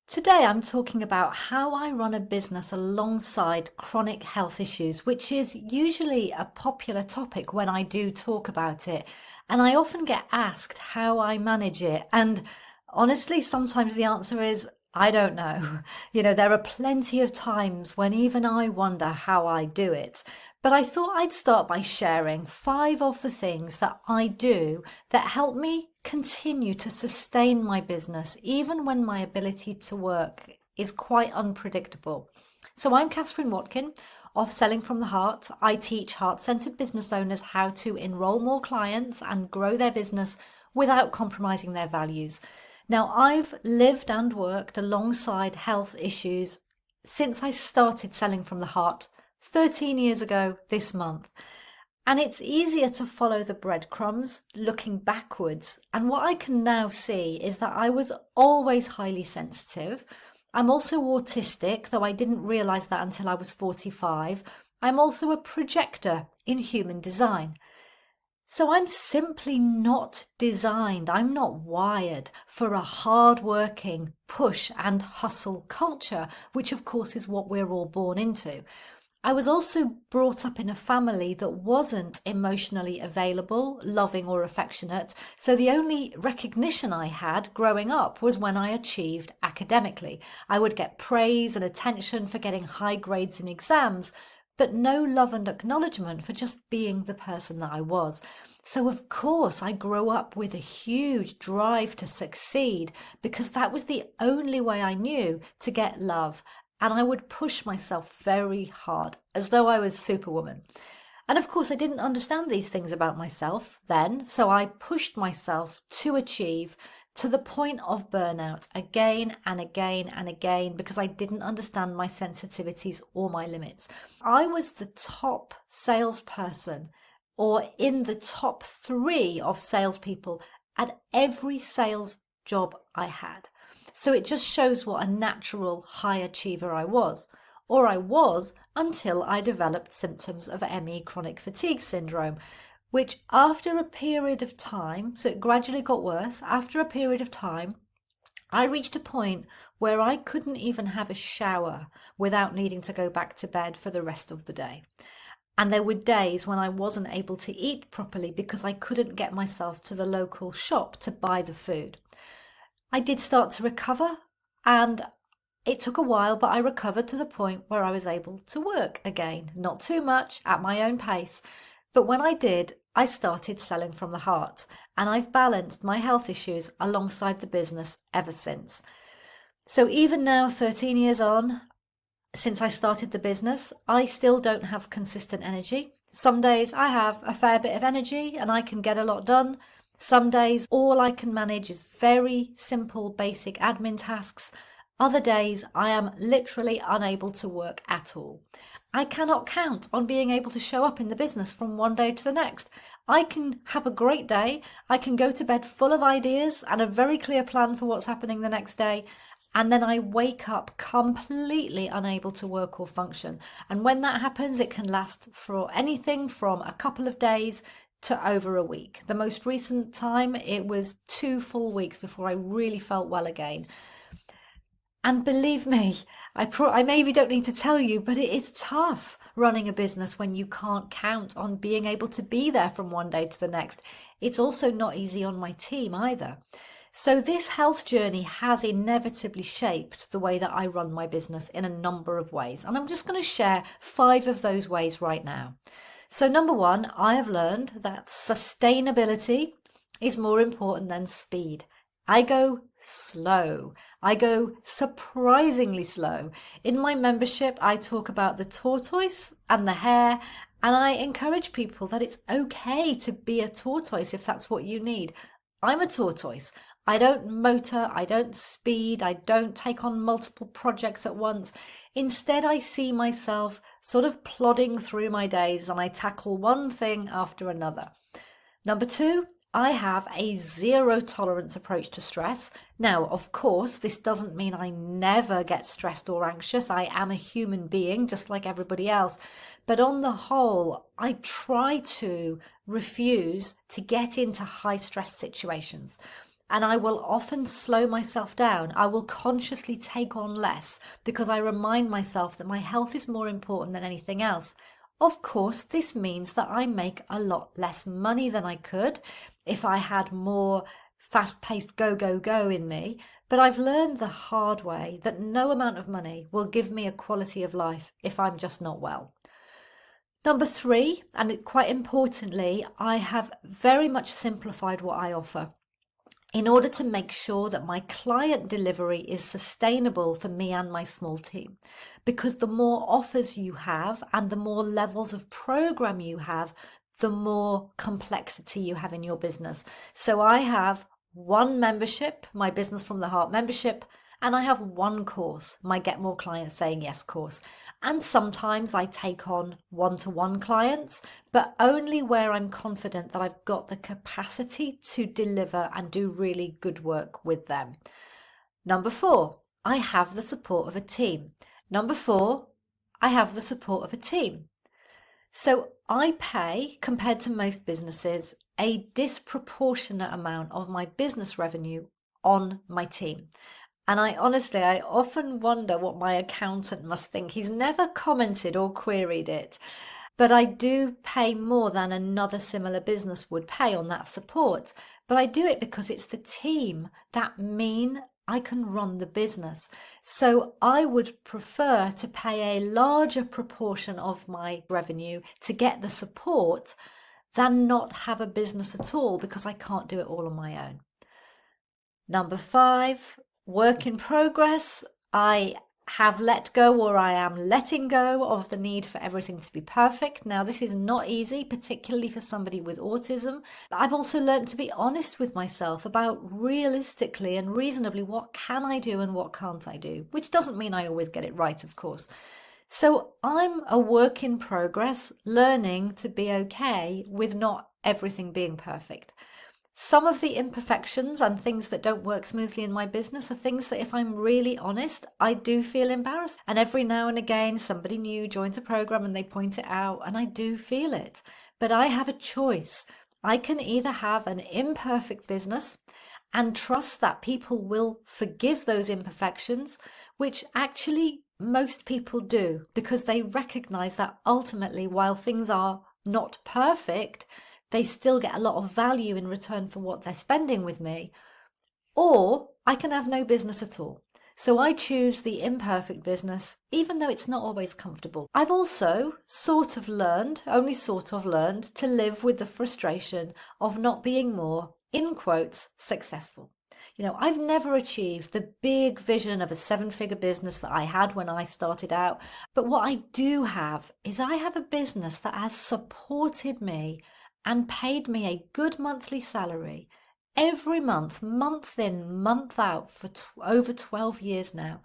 Today, I'm talking about how I run a business alongside chronic health issues, which is usually a popular topic when I do talk about it. And I often get asked how I manage it. And honestly, sometimes the answer is, I don't know. There are plenty of times when even I wonder how I do it. But I thought I'd start by sharing 5 of the things that I do that help me continue to sustain my business, even when my ability to work is quite unpredictable. So, I'm Catherine Watkin of Selling from the Heart. I teach heart centered business owners how to enroll more clients and grow their business without compromising their values. Now, I've lived and worked alongside health issues since I started Selling from the Heart 13 years ago this month. And it's easier to follow the breadcrumbs looking backwards. And what I can now see is that I was always highly sensitive. I'm also autistic, though I didn't realize that until I was 45. I'm also a projector in human design. So I'm simply not designed, I'm not wired for a hard-working push and hustle culture, which of course is what we're all born into. I was also brought up in a family that wasn't emotionally available, loving or affectionate, so the only recognition I had growing up was when I achieved academically. I would get praise and attention for getting high grades in exams, but no love and acknowledgement for just being the person that I was. So of course I grew up with a huge drive to succeed because that was the only way I knew to get love. And I would push myself very hard, as though I was Superwoman. And of course, I didn't understand these things about myself then, so I pushed myself to achieve to the point of burnout again and again and again because I didn't understand my sensitivities or my limits. I was the top salesperson or in the top 3 of salespeople at every sales job I had. So it just shows what a natural high achiever I was. Or I was until I developed symptoms of ME, chronic fatigue syndrome, which after a period of time, so it gradually got worse, after a period of time, I reached a point where I couldn't even have a shower without needing to go back to bed for the rest of the day. And there were days when I wasn't able to eat properly because I couldn't get myself to the local shop to buy the food. I did start to recover, and it took a while, but I recovered to the point where I was able to work again. Not too much, at my own pace. But when I did, I started selling from the heart, and I've balanced my health issues alongside the business ever since. So even now, 13 years on, since I started the business, I still don't have consistent energy. Some days I have a fair bit of energy and I can get a lot done. Some days all I can manage is very simple, basic admin tasks. Other days I am literally unable to work at all. I cannot count on being able to show up in the business from one day to the next. I can have a great day. I can go to bed full of ideas and a very clear plan for what's happening the next day. And then I wake up completely unable to work or function. And when that happens, it can last for anything from a couple of days to over a week. The most recent time, it was 2 full weeks before I really felt well again. And believe me, I maybe don't need to tell you, but it is tough running a business when you can't count on being able to be there from one day to the next. It's also not easy on my team either. So this health journey has inevitably shaped the way that I run my business in a number of ways. And I'm just going to share 5 of those ways right now. So number 1, I have learned that sustainability is more important than speed. I go slow. I go surprisingly slow. In my membership, I talk about the tortoise and the hare, and I encourage people that it's okay to be a tortoise if that's what you need. I'm a tortoise. I don't motor, I don't speed, I don't take on multiple projects at once. Instead, I see myself sort of plodding through my days and I tackle one thing after another. Number 2, I have a zero tolerance approach to stress. Now, of course, this doesn't mean I never get stressed or anxious. I am a human being just like everybody else. But on the whole, I try to refuse to get into high stress situations. And I will often slow myself down. I will consciously take on less because I remind myself that my health is more important than anything else. Of course, this means that I make a lot less money than I could if I had more fast-paced go, go, go in me. But I've learned the hard way that no amount of money will give me a quality of life if I'm just not well. Number 3, and quite importantly, I have very much simplified what I offer in order to make sure that my client delivery is sustainable for me and my small team. Because the more offers you have and the more levels of program you have, the more complexity you have in your business. So I have one membership, my Business from the Heart membership, and I have one course, my Get More Clients Saying Yes course. And sometimes I take on one-to-one clients, but only where I'm confident that I've got the capacity to deliver and do really good work with them. Number 4, I have the support of a team. Number 4, I have the support of a team. So I pay, compared to most businesses, a disproportionate amount of my business revenue on my team. And I often wonder what my accountant must think. He's never commented or queried it, but I do pay more than another similar business would pay on that support. But I do it because it's the team that mean I can run the business. So I would prefer to pay a larger proportion of my revenue to get the support than not have a business at all because I can't do it all on my own. Number 5, work in progress. I have let go, or I am letting go of the need for everything to be perfect. Now, this is not easy, particularly for somebody with autism. I've also learned to be honest with myself about realistically and reasonably what can I do and what can't I do, which doesn't mean I always get it right, of course. So I'm a work in progress, learning to be okay with not everything being perfect. Some of the imperfections and things that don't work smoothly in my business are things that, if I'm really honest, I do feel embarrassed. And every now and again, somebody new joins a program and they point it out, and I do feel it. But I have a choice. I can either have an imperfect business and trust that people will forgive those imperfections, which actually most people do, because they recognize that ultimately, while things are not perfect, they still get a lot of value in return for what they're spending with me. Or I can have no business at all. So I choose the imperfect business, even though it's not always comfortable. I've also only sort of learned to live with the frustration of not being more, in quotes, successful. I've never achieved the big vision of a 7-figure business that I had when I started out. But what I do have is I have a business that has supported me and paid me a good monthly salary every month, month in, month out for over 12 years now.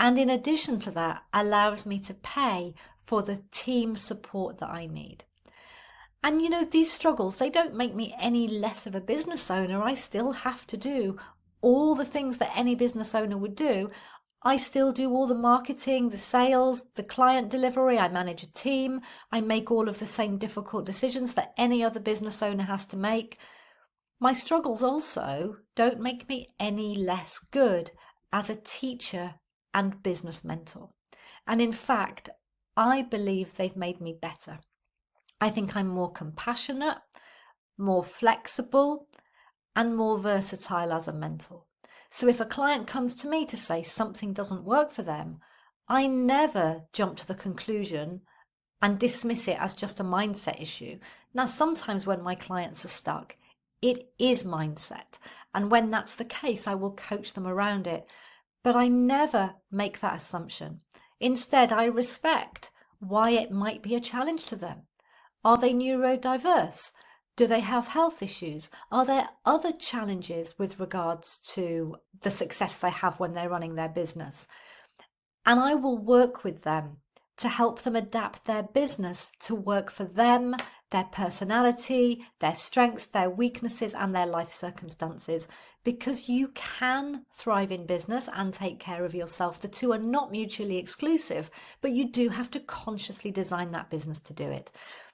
And in addition to that, allows me to pay for the team support that I need. And these struggles, they don't make me any less of a business owner. I still have to do all the things that any business owner would do. I still do all the marketing, the sales, the client delivery. I manage a team. I make all of the same difficult decisions that any other business owner has to make. My struggles also don't make me any less good as a teacher and business mentor. And in fact, I believe they've made me better. I think I'm more compassionate, more flexible, and more versatile as a mentor. So if a client comes to me to say something doesn't work for them, I never jump to the conclusion and dismiss it as just a mindset issue. Now, sometimes when my clients are stuck, it is mindset. And when that's the case, I will coach them around it. But I never make that assumption. Instead, I respect why it might be a challenge to them. Are they neurodiverse? Do they have health issues? Are there other challenges with regards to the success they have when they're running their business? And I will work with them to help them adapt their business to work for them, their personality, their strengths, their weaknesses, and their life circumstances. Because you can thrive in business and take care of yourself. The two are not mutually exclusive, but you do have to consciously design that business to do it.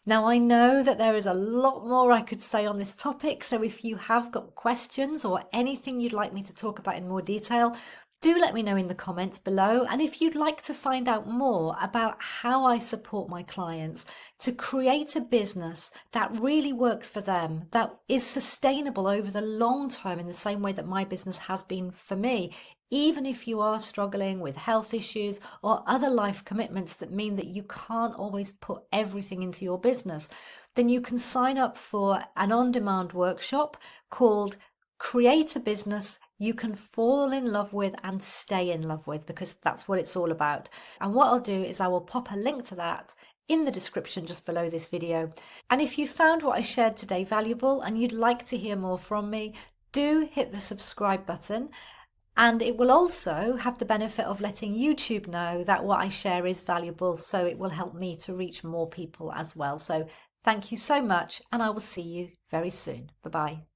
Now, I know that there is a lot more I could say on this topic, so if you have got questions or anything you'd like me to talk about in more detail, do let me know in the comments below. And if you'd like to find out more about how I support my clients to create a business that really works for them, that is sustainable over the long term in the same way that my business has been for me, even if you are struggling with health issues or other life commitments that mean that you can't always put everything into your business, then you can sign up for an on-demand workshop called Create a Business You Can Fall in Love With and Stay in Love With, because that's what it's all about. And what I'll do is I will pop a link to that in the description just below this video. And if you found what I shared today valuable and you'd like to hear more from me, do hit the subscribe button. And it will also have the benefit of letting YouTube know that what I share is valuable, so it will help me to reach more people as well. So thank you so much, and I will see you very soon. Bye-bye.